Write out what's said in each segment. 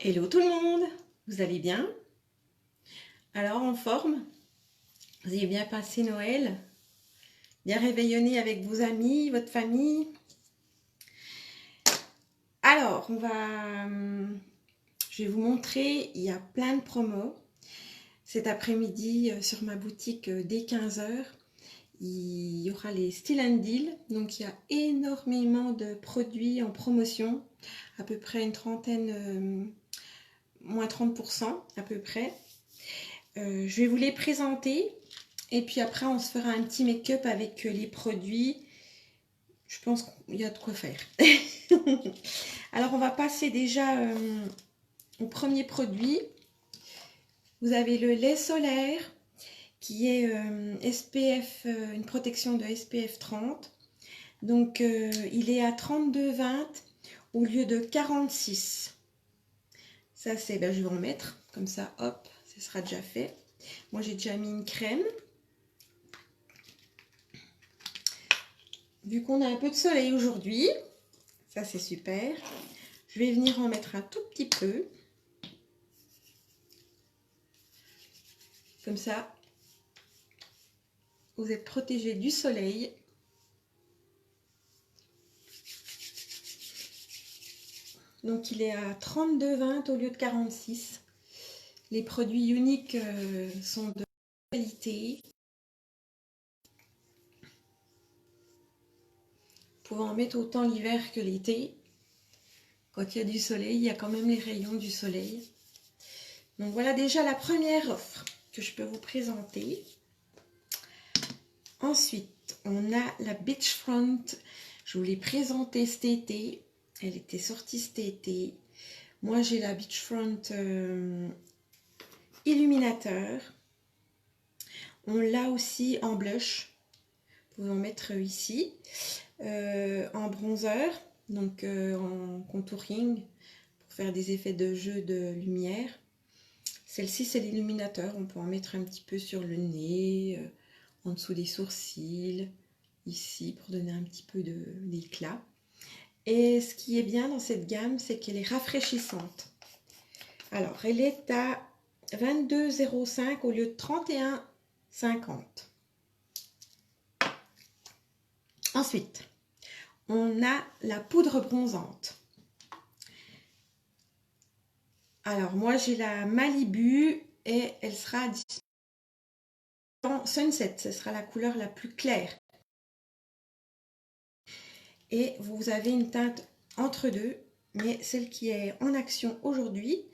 Hello tout le monde, vous allez bien? Alors en forme? Vous avez bien passé Noël? Bien réveillonné avec vos amis, votre famille? Alors je vais vous montrer, il y a plein de promos. Cet après-midi sur ma boutique dès 15 h, il y aura les Steal and Deal. Donc il y a énormément de produits en promotion, à peu près une trentaine, moins 30% à peu près. Je vais vous les présenter et puis après on se fera un petit make-up avec les produits. Je pense qu'il y a de quoi faire. Alors on va passer déjà au premier produit. Vous avez le lait solaire qui est SPF, une protection de SPF 30. Donc il est à 32,20 au lieu de 46. Ça c'est, je vais en mettre comme ça, hop, ce sera déjà fait. Moi j'ai déjà mis une crème. Vu qu'on a un peu de soleil aujourd'hui, ça c'est super. Je vais venir en mettre un tout petit peu. Comme ça, vous êtes protégé du soleil. Donc il est à 32,20 au lieu de 46. Les produits uniques sont de qualité. Vous pouvez en mettre autant l'hiver que l'été. Quand il y a du soleil, il y a quand même les rayons du soleil. Donc voilà déjà la première offre que je peux vous présenter. Ensuite, on a la Beachfront. Je vous l'ai présentée cet été. Elle était sortie cet été. Moi, j'ai la Beachfront Illuminateur. On l'a aussi en blush. Vous pouvez en mettre ici. En bronzer, donc en contouring, pour faire des effets de jeu de lumière. Celle-ci, c'est l'illuminateur. On peut en mettre un petit peu sur le nez, en dessous des sourcils, ici, pour donner un petit peu d'éclat. Et ce qui est bien dans cette gamme, c'est qu'elle est rafraîchissante. Alors, elle est à 22,05 au lieu de 31,50. Ensuite, on a la poudre bronzante. Alors, moi, j'ai la Malibu et elle sera en Sunset. Ce sera la couleur la plus claire. Et vous avez une teinte entre deux, mais celle qui est en action aujourd'hui,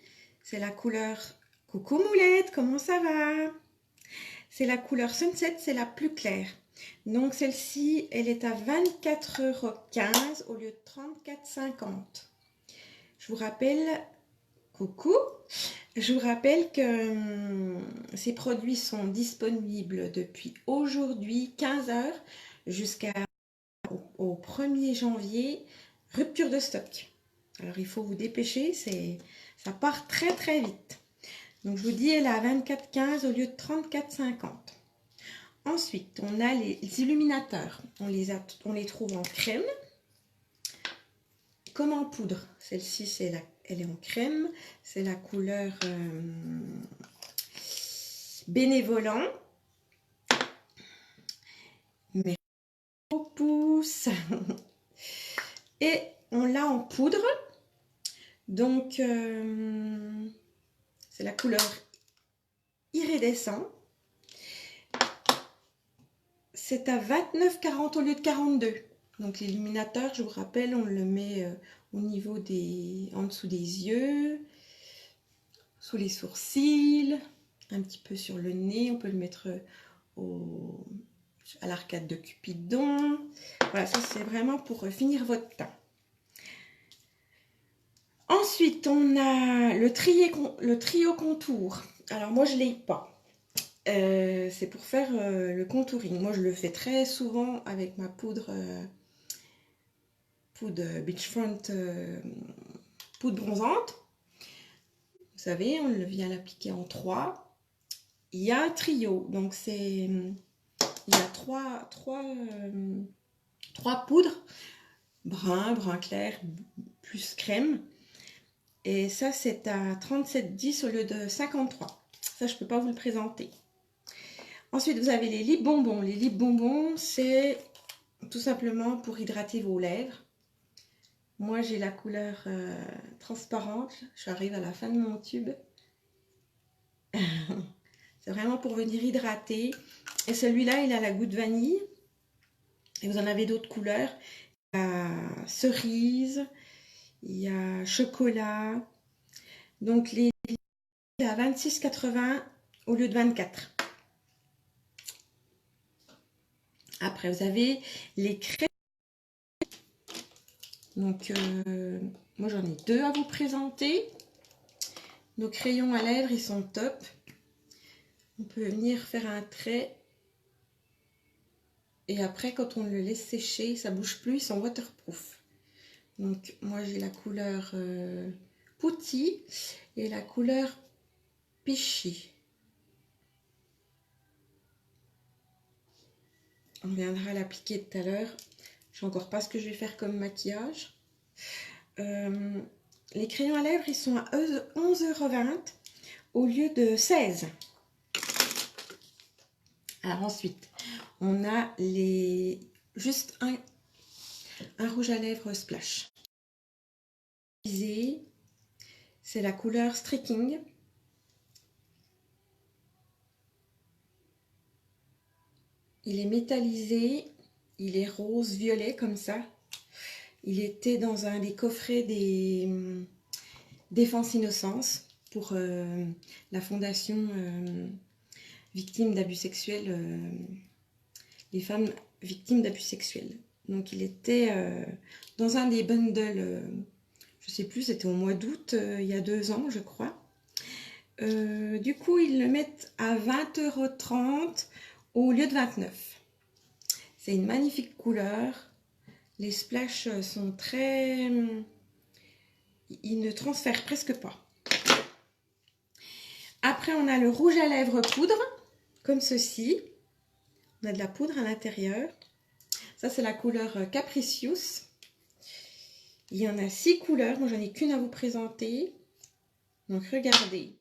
c'est la couleur Coucou Moulette, comment ça va? C'est la couleur Sunset, c'est la plus claire. Donc celle-ci, elle est à 24,15 € au lieu de 34,50 €. Je vous rappelle, coucou, je vous rappelle que ces produits sont disponibles depuis aujourd'hui 15 h jusqu'au 1er janvier, rupture de stock. Alors il faut vous dépêcher, ça part très très vite. Donc je vous dis, elle est à 24,15 € au lieu de 34,50 €. Ensuite, on a les illuminateurs. On les trouve en crème comme en poudre. Celle-ci, elle est en crème. C'est la couleur bénévolant. Mais au pouce. Et on l'a en poudre. Donc, c'est la couleur iridescent. C'est à 29,40 € au lieu de 42 €. Donc l'illuminateur, je vous rappelle, on le met au niveau en dessous des yeux, sous les sourcils, un petit peu sur le nez. On peut le mettre à l'arcade de Cupidon. Voilà, ça c'est vraiment pour finir votre teint. Ensuite, on a le trio contour. Alors moi, je ne l'ai pas. C'est pour faire le contouring. Moi, je le fais très souvent avec ma poudre Beachfront poudre bronzante. Vous savez, on vient l'appliquer en 3. Il y a un trio, donc il y a trois poudres, brun clair, plus crème. Et ça, c'est à 37,10 au lieu de 53. Ça, je ne peux pas vous le présenter. Ensuite, vous avez les lip bonbons. Les lip bonbons, c'est tout simplement pour hydrater vos lèvres. Moi, j'ai la couleur transparente. J'arrive à la fin de mon tube. C'est vraiment pour venir hydrater. Et celui-là, il a la goutte vanille. Et vous en avez d'autres couleurs. Il y a cerise, il y a chocolat. Donc, les à 26,80 au lieu de 24. Après, vous avez les crayons. Donc, moi, j'en ai deux à vous présenter. Nos crayons à lèvres, ils sont top. On peut venir faire un trait. Et après, quand on le laisse sécher, ça ne bouge plus, ils sont waterproof. Donc, moi, j'ai la couleur Putty et la couleur Pichy. On viendra l'appliquer tout à l'heure. Je ne sais encore pas ce que je vais faire comme maquillage. Les crayons à lèvres, ils sont à 11,20 € au lieu de 16. Alors ensuite, on a juste un rouge à lèvres splash. C'est la couleur Streaking. Il est métallisé, il est rose-violet comme ça. Il était dans un des coffrets des Défense Innocence pour la fondation victimes d'abus sexuels, les femmes victimes d'abus sexuels. Donc il était dans un des bundles, je ne sais plus, c'était au mois d'août, il y a 2 ans je crois. Du coup ils le mettent à 20,30 € au lieu de 29. C'est une magnifique couleur. Les splashes sont très... Ils ne transfèrent presque pas. Après, on a le rouge à lèvres poudre, comme ceci. On a de la poudre à l'intérieur. Ça, c'est la couleur Capricious. Il y en a 6 couleurs. Moi, j'en ai qu'une à vous présenter. Donc, regardez.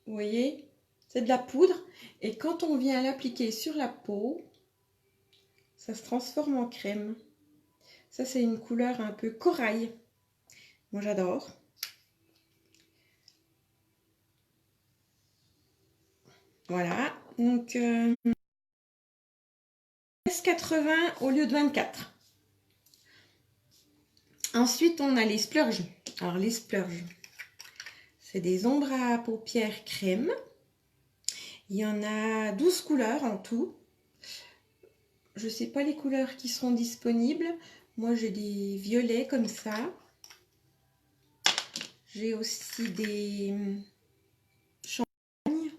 Vous voyez, c'est de la poudre. Et quand on vient l'appliquer sur la peau, ça se transforme en crème. Ça, c'est une couleur un peu corail. Moi, j'adore. Voilà. Donc, 16,80 € au lieu de 24. Ensuite, on a les splurges. Alors, les splurges, c'est des ombres à paupières crème. Il y en a 12 couleurs en tout. Je ne sais pas les couleurs qui seront disponibles. Moi, j'ai des violets comme ça. J'ai aussi des champagnes.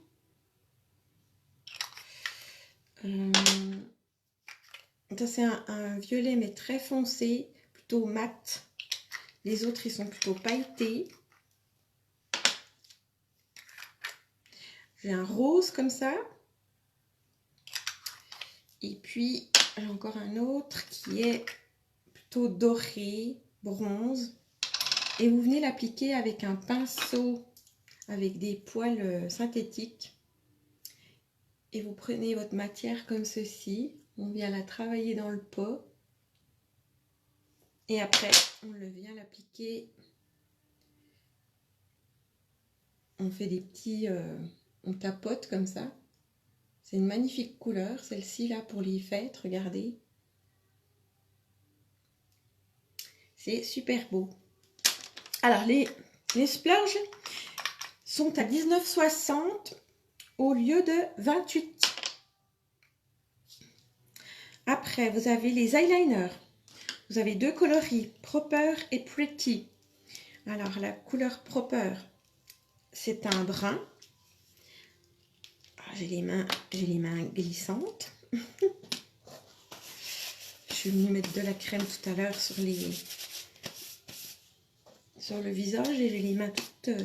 Ça, c'est un violet, mais très foncé, plutôt mat. Les autres, ils sont plutôt pailletés. J'ai un rose comme ça. Et puis, j'ai encore un autre qui est plutôt doré, bronze. Et vous venez l'appliquer avec un pinceau avec des poils synthétiques. Et vous prenez votre matière comme ceci. On vient la travailler dans le pot. Et après, on le vient l'appliquer. On fait des petits... on tapote comme ça. C'est une magnifique couleur, celle-ci là pour les fêtes, regardez. C'est super beau. Alors les splurges sont à 19,60 € au lieu de 28. Après, vous avez les eyeliners. Vous avez 2 coloris, Proper et Pretty. Alors la couleur Proper, c'est un brun. J'ai les mains glissantes. Je suis venue mettre de la crème tout à l'heure sur le visage et j'ai les mains toutes... Je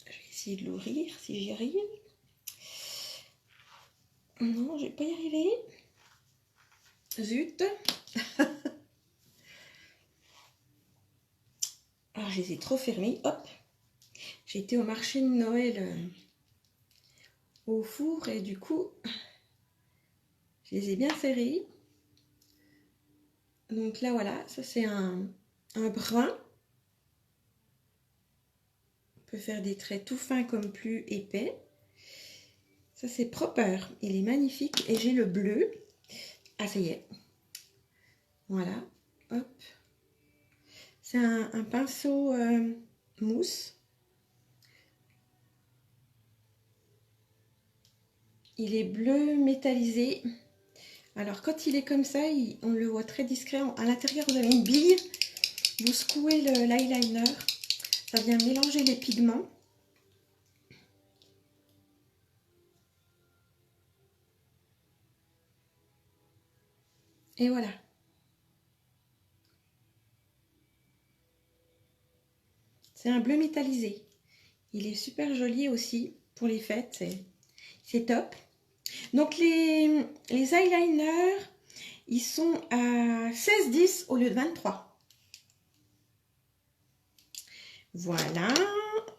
vais essayer de l'ouvrir si j'y arrive. Non, je vais pas y arriver. Zut. je les ai trop fermés. Hop, j'ai été au marché de Noël au four et du coup, je les ai bien serrés. Donc là, voilà, ça c'est un brun. On peut faire des traits tout fins comme plus épais. Ça c'est Proper, il est magnifique. Et j'ai le bleu. Ah, ça y est. Voilà, hop. C'est un pinceau mousse. Il est bleu métallisé. Alors quand il est comme ça, on le voit très discret. À l'intérieur, vous avez une bille. Vous secouez l'eyeliner. Ça vient mélanger les pigments. Et voilà. C'est un bleu métallisé. Il est super joli aussi pour les fêtes. C'est top. Donc les eyeliners, ils sont à 16,10 au lieu de 23. Voilà.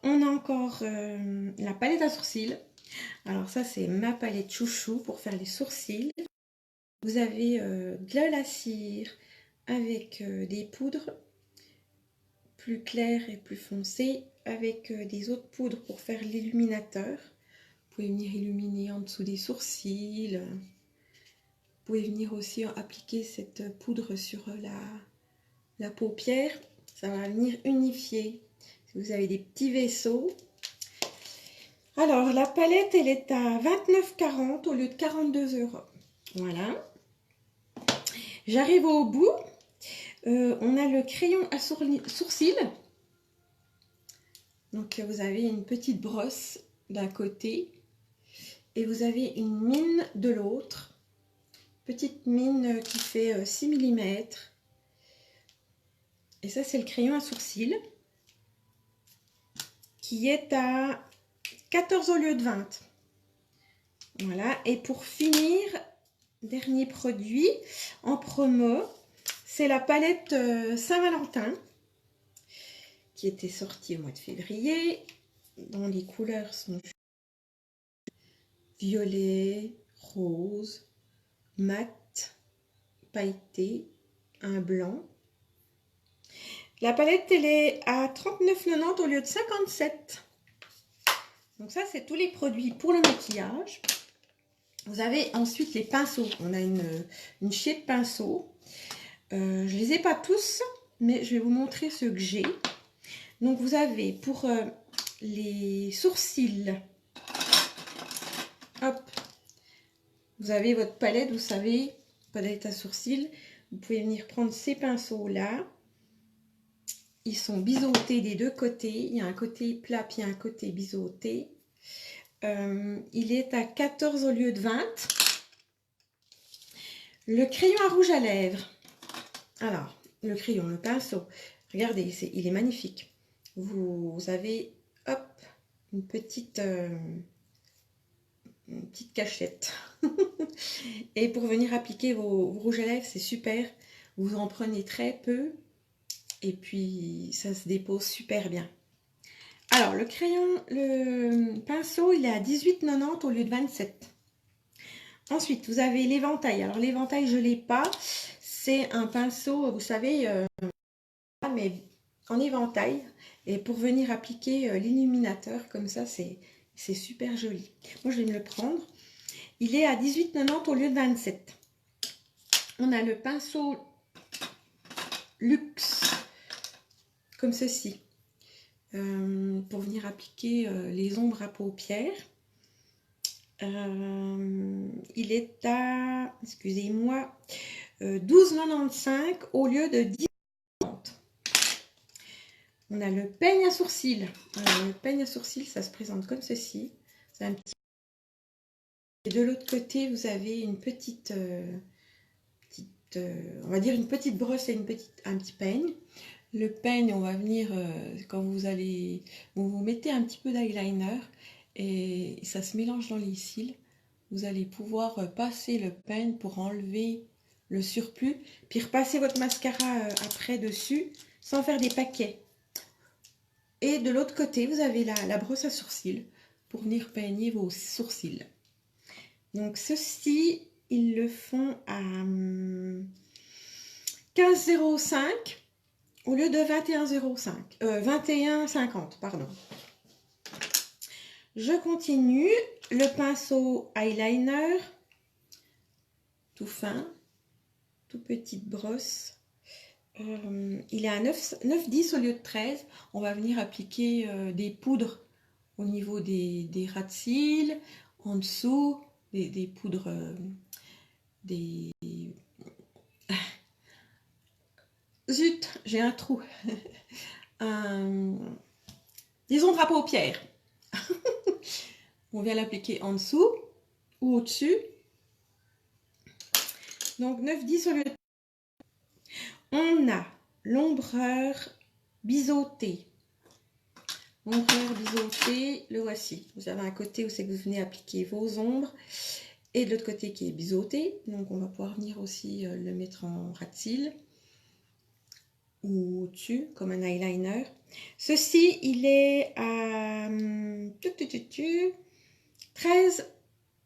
On a encore la palette à sourcils. Alors ça, c'est ma palette chouchou pour faire les sourcils. Vous avez de la cire avec des poudres plus claires et plus foncées, avec des autres poudres pour faire l'illuminateur. Vous pouvez venir illuminer en dessous des sourcils. Vous pouvez venir aussi appliquer cette poudre sur la paupière. Ça va venir unifier. Si vous avez des petits vaisseaux. Alors, la palette, elle est à 29,40 au lieu de 42 €. Voilà. J'arrive au bout. On a le crayon à sourcils. Donc, vous avez une petite brosse d'un côté et vous avez une mine de l'autre. Petite mine qui fait 6 mm. Et ça, c'est le crayon à sourcils qui est à 14 au lieu de 20. Voilà. Et pour finir, dernier produit en promo, c'est la palette Saint-Valentin qui était sortie au mois de février, dont les couleurs sont violet, rose, mat, pailleté, un blanc. La palette, elle est à 39,90 au lieu de 57. Donc ça, c'est tous les produits pour le maquillage. Vous avez ensuite les pinceaux. On a une chier de pinceaux. Je ne les ai pas tous, mais je vais vous montrer ceux que j'ai. Donc vous avez pour les sourcils, hop, vous avez votre palette, vous savez, palette à sourcils. Vous pouvez venir prendre ces pinceaux là. Ils sont biseautés des deux côtés. Il y a un côté plat puis un côté biseauté. Il est à 14 au lieu de 20. Le crayon à rouge à lèvres. Alors, le crayon, le pinceau. Regardez, il est magnifique. Vous avez, hop, une petite cachette. Et pour venir appliquer vos rouges à lèvres, c'est super. Vous en prenez très peu. Et puis, ça se dépose super bien. Alors, le pinceau, il est à 18,90 au lieu de 27. Ensuite, vous avez l'éventail. Alors, l'éventail, je ne l'ai pas. C'est un pinceau, vous savez, mais en éventail. Et pour venir appliquer l'illuminateur, comme ça, c'est super joli. Moi, je vais me le prendre. Il est à 18,90 au lieu de 27. On a le pinceau Luxe, comme ceci, pour venir appliquer les ombres à paupières. Il est à, excusez-moi, 12,95 au lieu de 10,90. On a le peigne à sourcils. Alors, le peigne à sourcils, ça se présente comme ceci. C'est un petit... Et de l'autre côté, vous avez une petite, on va dire une petite brosse et un petit peigne. Le peigne, on va venir, quand vous mettez un petit peu d'eyeliner et ça se mélange dans les cils, vous allez pouvoir passer le peigne pour enlever le surplus, puis repasser votre mascara après dessus sans faire des paquets. Et de l'autre côté, vous avez la brosse à sourcils pour venir peigner vos sourcils. Donc ceci, ils le font à 15,05 au lieu de 21,05, 21,50, pardon. Je continue le pinceau eyeliner, tout fin, tout petite brosse. Il est à 9,10 au lieu de 13. On va venir appliquer des poudres au niveau des ras de cils, en dessous, des poudres, des... Zut, j'ai un trou. Des ombres à paupières. On vient l'appliquer en dessous ou au-dessus. Donc 9,10 au lieu de... On a l'ombreur biseauté. L'ombreur biseauté, le voici. Vous avez un côté où c'est que vous venez appliquer vos ombres et de l'autre côté qui est biseauté. Donc on va pouvoir venir aussi le mettre en ras de cils ou au-dessus comme un eyeliner. Ceci, il est à 13,65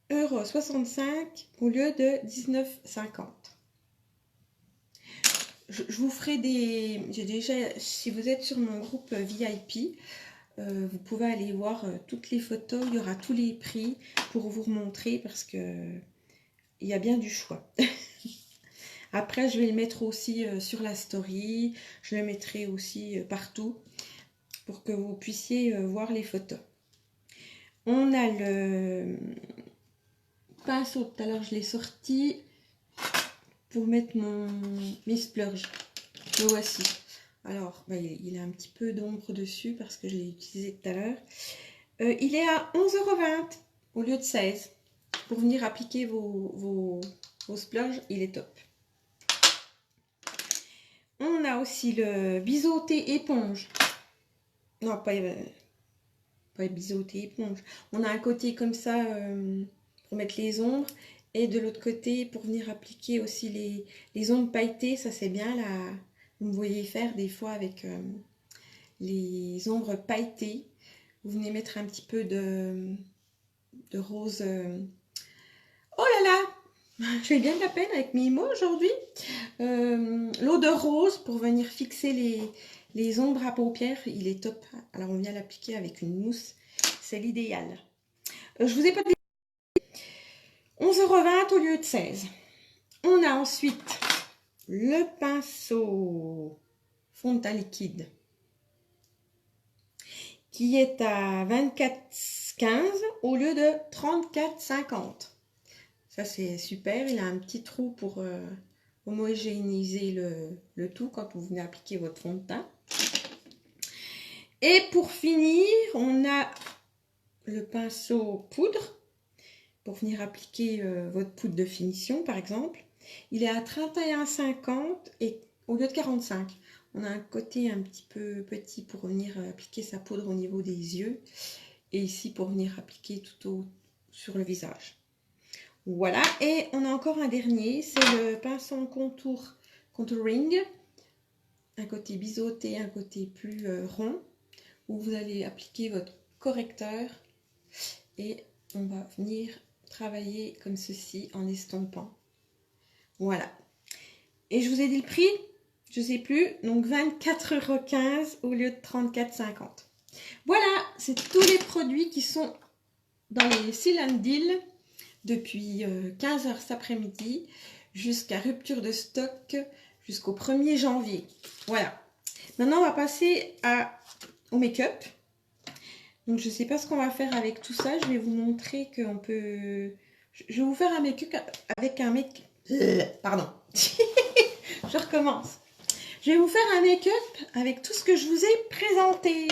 € au lieu de 19,50 €. Je vous ferai des... J'ai déjà, si vous êtes sur mon groupe VIP, vous pouvez aller voir toutes les photos, il y aura tous les prix pour vous montrer parce que il y a bien du choix. Après, je vais le mettre aussi sur la story, je le mettrai aussi partout pour que vous puissiez voir les photos. On a le pinceau, tout à l'heure je l'ai sorti pour mettre mes splurges. Le voici. Alors, bah, il a un petit peu d'ombre dessus parce que je l'ai utilisé tout à l'heure. Il est à 11,20 € au lieu de 16 € pour venir appliquer vos splurges. Il est top. On a aussi le biseauté éponge. Non, pas biseauté éponge. On a un côté comme ça pour mettre les ombres. Et de l'autre côté, pour venir appliquer aussi les ombres pailletées. Ça, c'est bien là. Vous me voyez faire des fois avec les ombres pailletées. Vous venez mettre un petit peu de rose. Oh là là! Je fais bien de la peine avec mes mots aujourd'hui. L'eau de rose pour venir fixer les ombres à paupières. Il est top. Alors, on vient l'appliquer avec une mousse. C'est l'idéal. Je vous ai pas dit 11,20 € au lieu de 16 €. On a ensuite le pinceau fond de teint liquide qui est à 24,15 € au lieu de 34,50 €. Ça, c'est super. Il a un petit trou pour homogénéiser le tout quand vous venez appliquer votre fond de teint. Et pour finir, on a le pinceau poudre pour venir appliquer votre poudre de finition, par exemple. Il est à 31,50 € et au lieu de 45 €. On a un côté un petit peu petit pour venir appliquer sa poudre au niveau des yeux. Et ici pour venir appliquer tout sur le visage. Voilà. Et on a encore un dernier. C'est le pinceau en contouring. Un côté biseauté, un côté plus rond. Où vous allez appliquer votre correcteur. Et on va venir travailler comme ceci en estompant. Voilà. Et je vous ai dit le prix, je ne sais plus, donc 24,15 € au lieu de 34,50 €. Voilà, c'est tous les produits qui sont dans les Seal & Deal depuis 15 h cet après-midi jusqu'à rupture de stock jusqu'au 1er janvier. Voilà. Maintenant, on va passer au make-up. Donc, je ne sais pas ce qu'on va faire avec tout ça. Je vais vous montrer qu'on peut... Je vais vous faire un make-up avec un make... Pardon. Je recommence. Je vais vous faire un make-up avec tout ce que je vous ai présenté.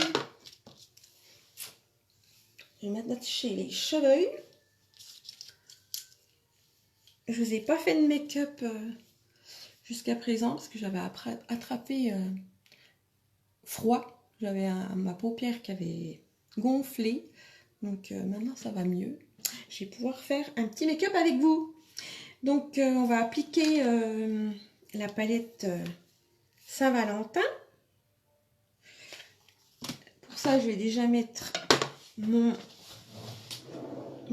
Je vais maintenant toucher les cheveux. Je vous ai pas fait de make-up jusqu'à présent parce que j'avais attrapé froid. J'avais ma paupière qui avait gonflé. Donc maintenant ça va mieux. Je vais pouvoir faire un petit make-up avec vous. Donc on va appliquer la palette Saint-Valentin. Pour ça, je vais déjà mettre ma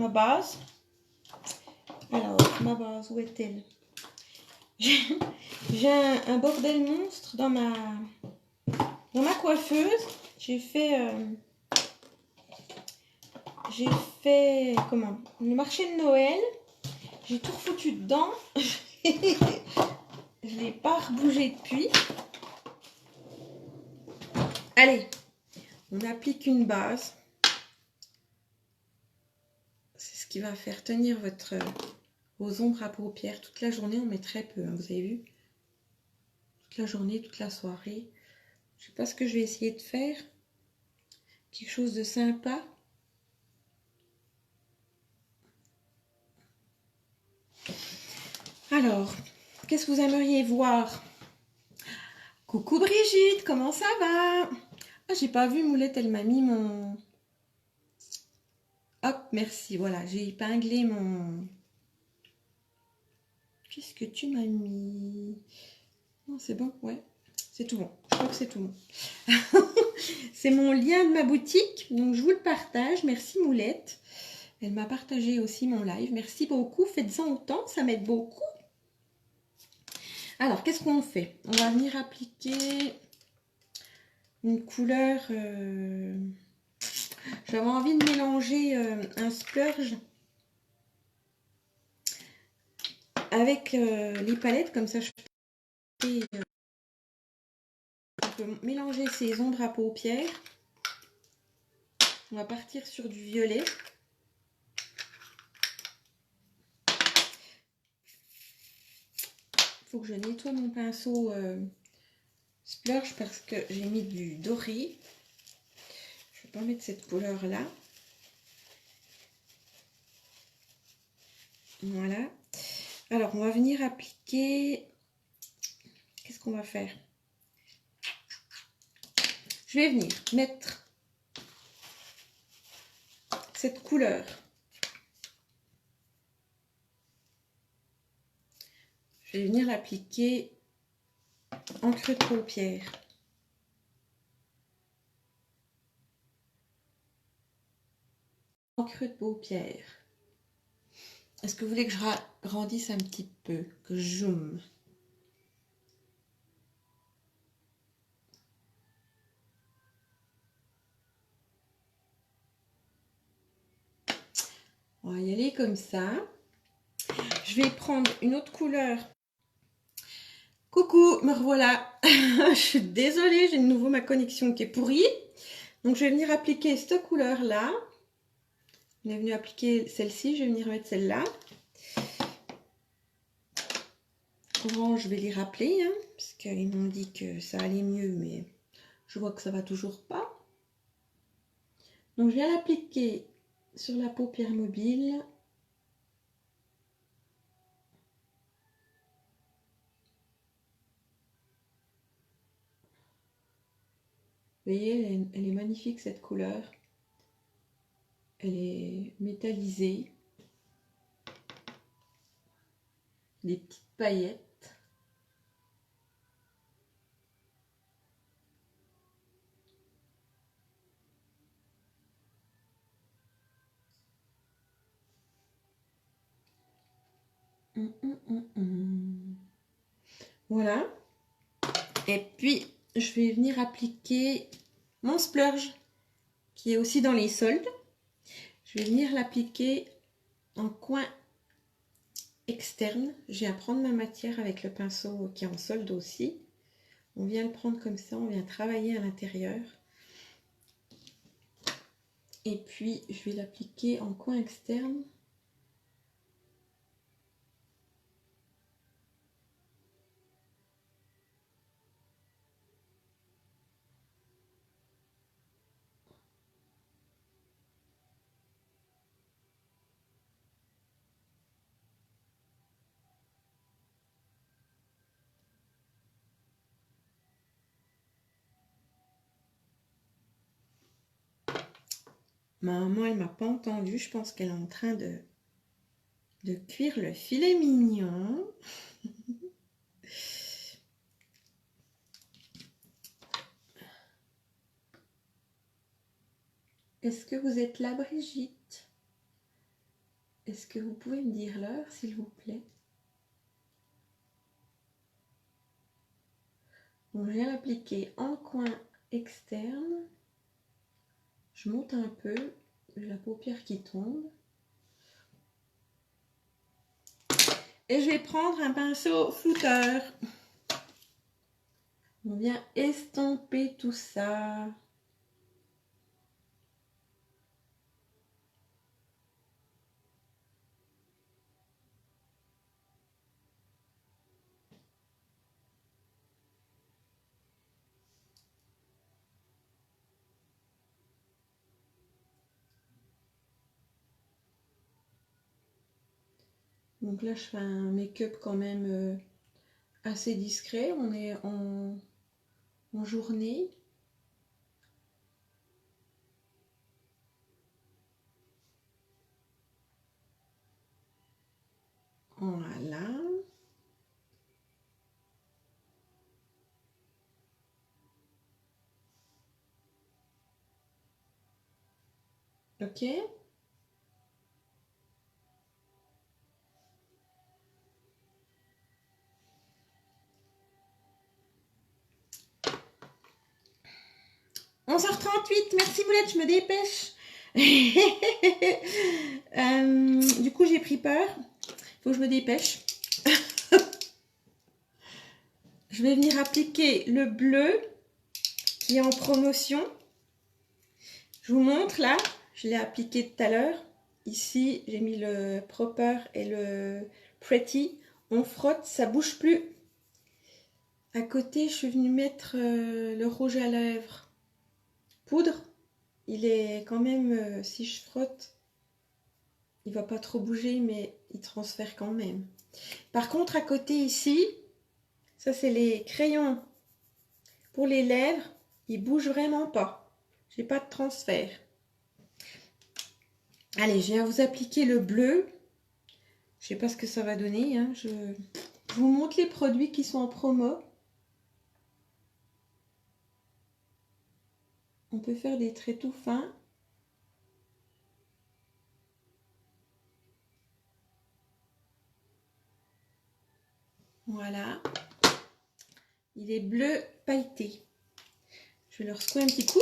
base. Alors, ma base, où est-elle? J'ai un bordel monstre dans ma coiffeuse. J'ai fait comment, le marché de Noël. J'ai tout foutu dedans. Je l'ai pas rebougé depuis. Allez, on applique une base. C'est ce qui va faire tenir vos ombres à paupières toute la journée. On met très peu, hein, vous avez vu. Toute la journée, toute la soirée. Je sais pas ce que je vais essayer de faire. Quelque chose de sympa. Alors, qu'est-ce que vous aimeriez voir? Coucou Brigitte, comment ça va? Ah, j'ai pas vu Moulette, elle m'a mis mon... Hop, merci, voilà, j'ai épinglé mon... Qu'est-ce que tu m'as mis? Non, c'est bon, ouais, c'est tout bon. Je crois que c'est tout bon. C'est mon lien de ma boutique, donc je vous le partage. Merci Moulette. Elle m'a partagé aussi mon live. Merci beaucoup, faites-en autant, ça m'aide beaucoup. Alors, qu'est-ce qu'on fait? On va venir appliquer une couleur... J'avais envie de mélanger un splurge avec les palettes, comme ça je peux mélanger ces ombres à paupières. On va partir sur du violet. Il faut que je nettoie mon pinceau splurge parce que j'ai mis du doré. Je ne vais pas mettre cette couleur là. Voilà. Alors on va venir appliquer... Qu'est-ce qu'on va faire? Je vais venir mettre cette couleur. Je vais venir l'appliquer en creux de paupière. En creux de paupière. Est-ce que vous voulez que je grandisse un petit peu, que je zoome? On va y aller comme ça. Je vais prendre une autre couleur. Coucou, me revoilà. Je suis désolée, j'ai de nouveau ma connexion qui est pourrie. Donc je vais venir appliquer cette couleur-là. On est venu appliquer celle-ci, je vais venir mettre celle-là. Orange, je vais les rappeler, hein, parce qu'ils m'ont dit que ça allait mieux, mais je vois que ça va toujours pas. Donc je viens l'appliquer sur la paupière mobile. Vous voyez, elle est magnifique cette couleur. Elle est métallisée. Des petites paillettes. Voilà. Et puis, je vais venir appliquer mon splurge, qui est aussi dans les soldes. Je vais venir l'appliquer en coin externe. Je viens prendre ma matière avec le pinceau qui est en solde aussi. On vient le prendre comme ça, on vient travailler à l'intérieur. Et puis, je vais l'appliquer en coin externe. Maman, elle m'a pas entendu. Je pense qu'elle est en train de cuire le filet mignon. Est-ce que vous êtes là, Brigitte? Est-ce que vous pouvez me dire l'heure, s'il vous plaît? Bon, je viens l'appliquer en coin externe. Je monte un peu, j'ai la paupière qui tombe. Et je vais prendre un pinceau flouteur. On vient estomper tout ça. Donc là, je fais un make-up quand même assez discret. On est en journée. Voilà. Ok. « 11h38, merci Boulette, je me dépêche. » Du coup, j'ai pris peur. Il faut que je me dépêche. Je vais venir appliquer le bleu qui est en promotion. Je vous montre là, je l'ai appliqué tout à l'heure. Ici, j'ai mis le Proper et le Pretty. On frotte, ça bouge plus. À côté, je suis venue mettre le rouge à lèvres poudre. Il est quand même, si je frotte, il va pas trop bouger, mais il transfère quand même. Par contre, à côté ici, ça c'est les crayons pour les lèvres. Ils bougent vraiment pas. J'ai pas de transfert. Allez, je viens vous appliquer le bleu. Je sais pas ce que ça va donner. Hein. Je vous montre les produits qui sont en promo. On peut faire des traits tout fins. Voilà. Il est bleu pailleté. Je vais le secouer un petit coup.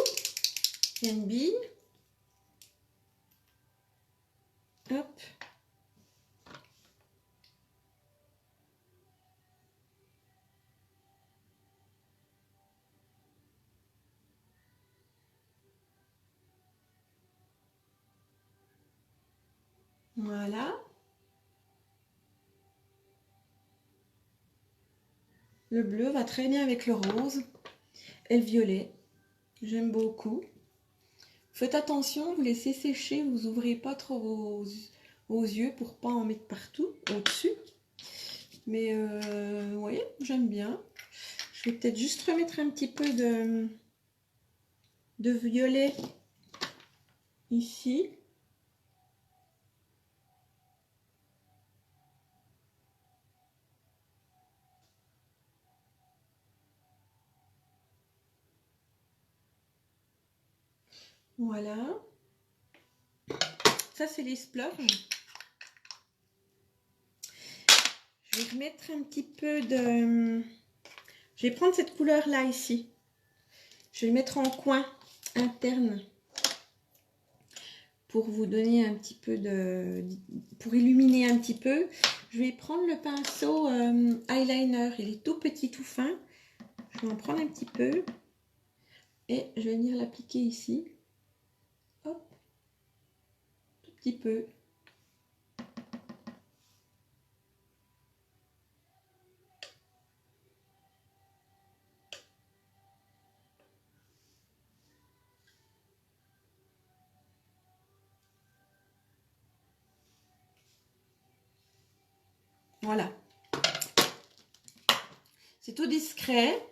Il y a une bille. Hop. Voilà. Le bleu va très bien avec le rose et le violet. J'aime beaucoup. Faites attention, vous laissez sécher, vous ouvrez pas trop vos yeux pour pas en mettre partout, au-dessus. Mais vous voyez, j'aime bien. Je vais peut-être juste remettre un petit peu de violet ici. Voilà. Ça, c'est les splurges. Je vais remettre un petit peu de... Je vais prendre cette couleur-là ici. Je vais le mettre en coin interne pour vous donner un petit peu de... pour illuminer un petit peu. Je vais prendre le pinceau eyeliner. Il est tout petit, tout fin. Je vais en prendre un petit peu. Et je vais venir l'appliquer ici. Hop. Tout petit peu. Voilà. C'est tout discret.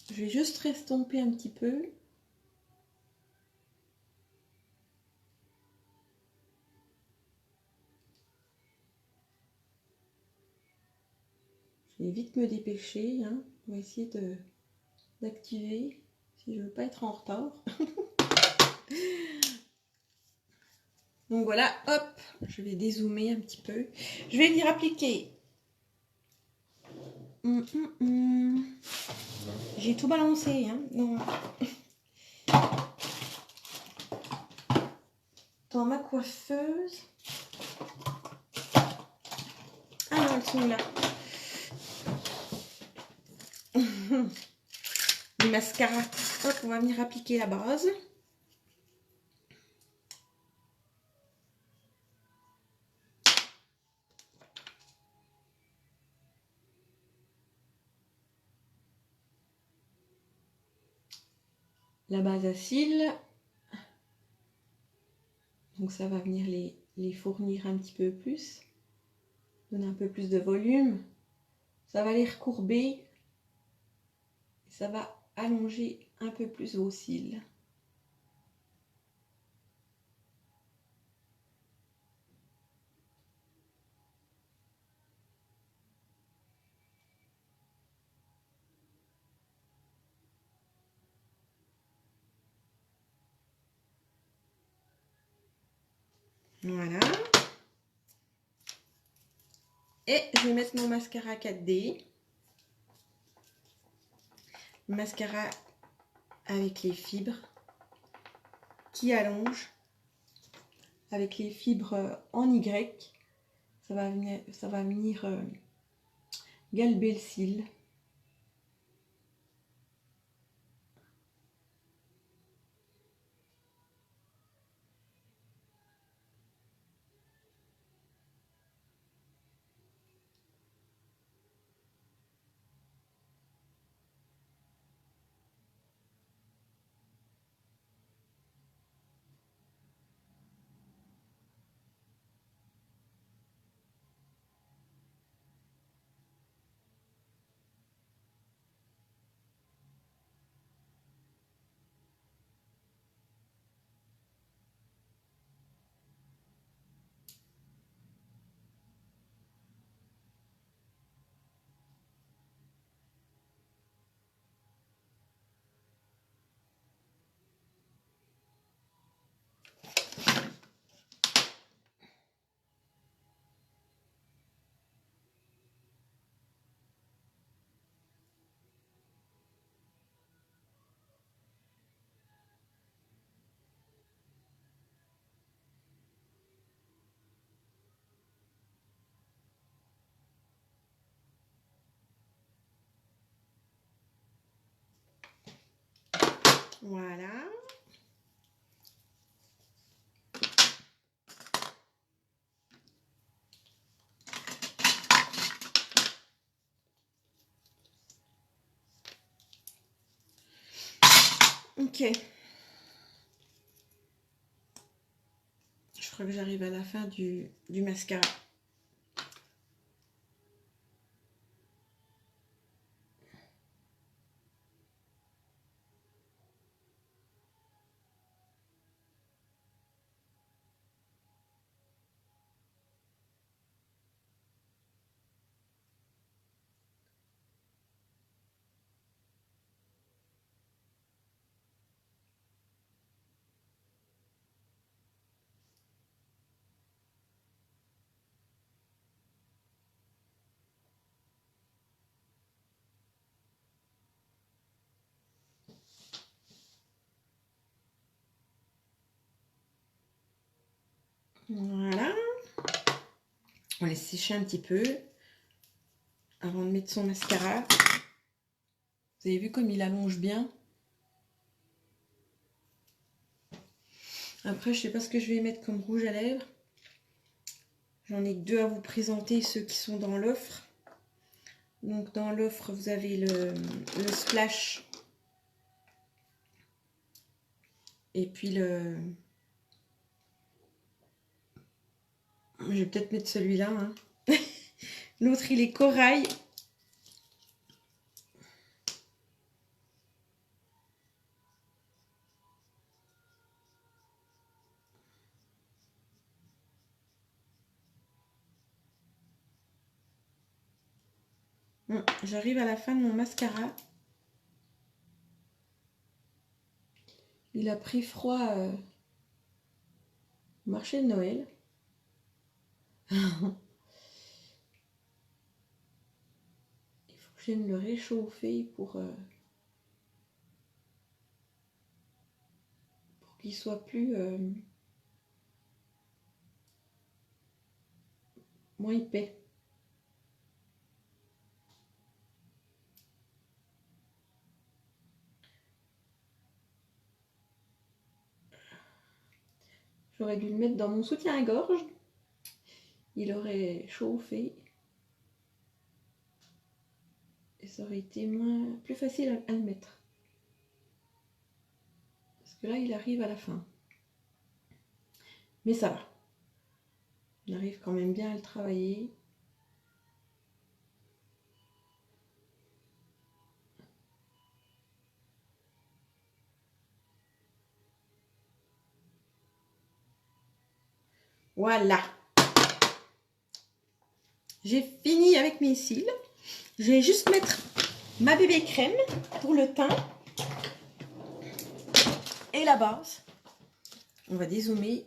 Je vais juste restomper un petit peu. Je vais vite me dépêcher. Hein. On va essayer d'activer si je veux pas être en retard. Donc voilà, hop, je vais dézoomer un petit peu. Je vais venir appliquer. J'ai tout balancé, hein, dans ma coiffeuse. Ah non, elles sont là. Les mascaras. Hop, on va venir appliquer la base. La base à cils. Donc ça va venir les fournir un petit peu plus. Donner un peu plus de volume. Ça va les recourber. Ça va allonger un peu plus vos cils. Voilà. Et je vais mettre mon mascara 4D. Mascara avec les fibres qui allongent. Avec les fibres en Y. Ça va venir galber le cil. Voilà. Ok. Je crois que j'arrive à la fin du mascara. Voilà. On laisse sécher un petit peu avant de mettre son mascara. Vous avez vu comme il allonge bien. Après, je sais pas ce que je vais mettre comme rouge à lèvres. J'en ai que deux à vous présenter, ceux qui sont dans l'offre. Donc dans l'offre, vous avez le splash. Et puis le... Je vais peut-être mettre celui-là. Hein. L'autre, il est corail. J'arrive à la fin de mon mascara. Il a pris froid au marché de Noël. Il faut que je vienne le réchauffer pour qu'il soit plus moins épais. J'aurais dû le mettre dans mon soutien-gorge. Il aurait chauffé. Et ça aurait été plus facile à le mettre. Parce que là, il arrive à la fin. Mais ça va. On arrive quand même bien à le travailler. Voilà. J'ai fini avec mes cils. Je vais juste mettre ma bébé crème pour le teint. Et la base. On va dézoomer.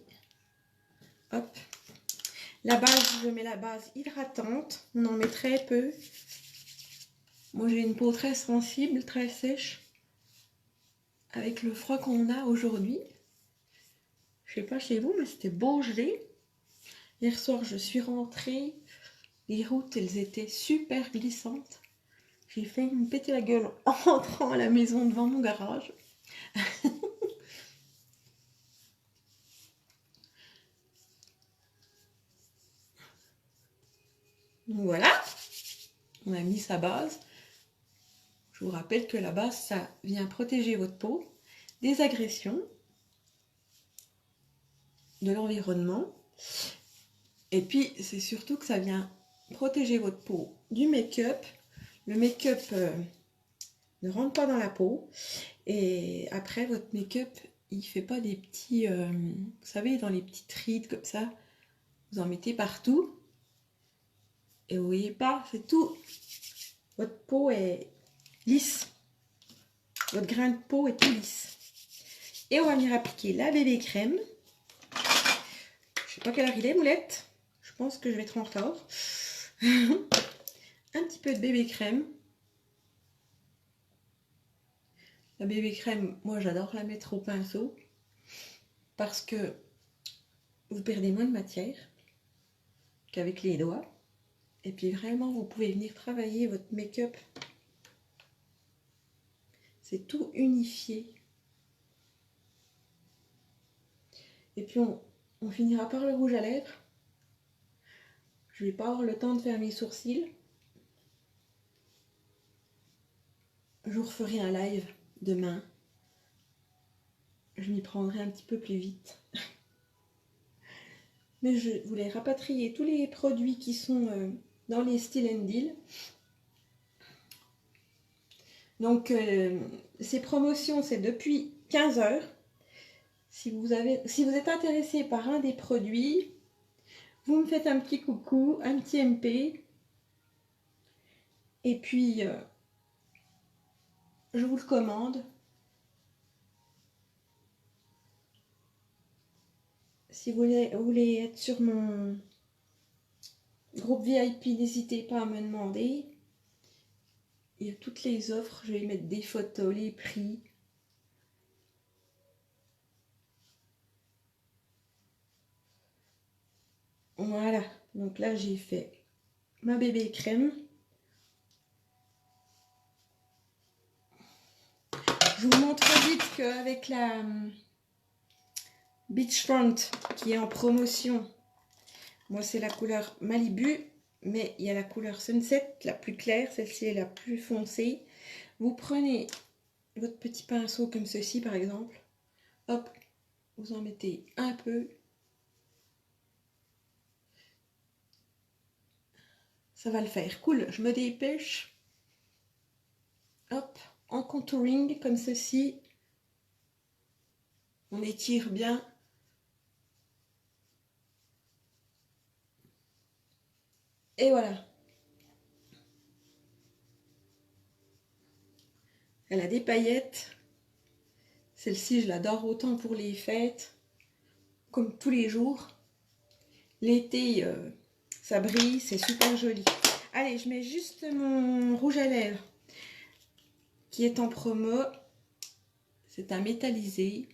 Hop. La base, je mets la base hydratante. On en met très peu. Moi, j'ai une peau très sensible, très sèche. Avec le froid qu'on a aujourd'hui. Je sais pas chez vous, mais c'était beau gelé. Hier soir, je suis rentrée. Les routes, elles étaient super glissantes. J'ai failli me péter la gueule en rentrant à la maison devant mon garage. Donc voilà, on a mis sa base. Je vous rappelle que la base, ça vient protéger votre peau des agressions, de l'environnement. Et puis, c'est surtout que ça vient protéger votre peau du make-up. Le make-up ne rentre pas dans la peau. Et après, votre make-up, il ne fait pas des petits... vous savez, dans les petites rides comme ça. Vous en mettez partout. Et vous voyez pas, c'est tout. Votre peau est lisse. Votre grain de peau est tout lisse. Et on va venir appliquer la bébé crème. Je sais pas quelle heure il est, Moulette. Je pense que je vais être en retard. Un petit peu de bébé crème. La bébé crème, moi j'adore la mettre au pinceau. Parce que vous perdez moins de matière qu'avec les doigts. Et puis vraiment, vous pouvez venir travailler votre make-up. C'est tout unifié. Et puis on finira par le rouge à lèvres. Je vais pas avoir le temps de faire mes sourcils. Je vous referai un live demain. Je m'y prendrai un petit peu plus vite. Mais je voulais rapatrier tous les produits qui sont dans les Still & Deal. Donc, ces promotions, c'est depuis 15 heures. Si vous êtes intéressé par un des produits, vous me faites un petit coucou, un petit MP. Et puis, je vous le commande. Si vous voulez être sur mon groupe VIP, n'hésitez pas à me demander. Il y a toutes les offres, je vais mettre des photos, les prix. Voilà, donc là j'ai fait ma bébé crème. Je vous montre vite qu'avec la Beachfront qui est en promotion, moi c'est la couleur Malibu, mais il y a la couleur Sunset, la plus claire, celle-ci est la plus foncée. Vous prenez votre petit pinceau comme ceci par exemple, hop, vous en mettez un peu. Ça va le faire. Cool, je me dépêche. Hop, en contouring comme ceci. On étire bien. Et voilà. Elle a des paillettes. Celle-ci, je l'adore autant pour les fêtes. comme tous les jours. L'été, ça brille, c'est super joli. Allez, je mets juste mon rouge à lèvres qui est en promo. C'est un métallisé.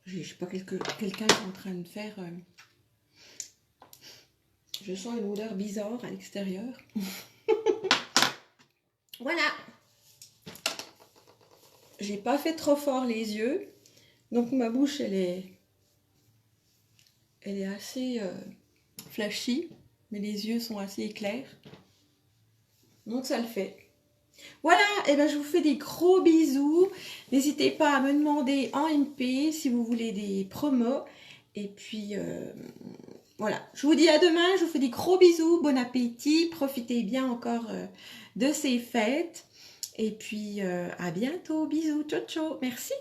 Je sais pas, quelqu'un qui est en train de faire... Je sens une odeur bizarre à l'extérieur. Voilà. J'ai pas fait trop fort les yeux. Donc ma bouche, elle est assez flashy. Mais les yeux sont assez clairs. Donc ça le fait. Voilà, et ben je vous fais des gros bisous. N'hésitez pas à me demander en MP si vous voulez des promos. Et puis voilà, je vous dis à demain, je vous fais des gros bisous, bon appétit, profitez bien encore de ces fêtes. Et puis à bientôt, bisous, ciao ciao, merci.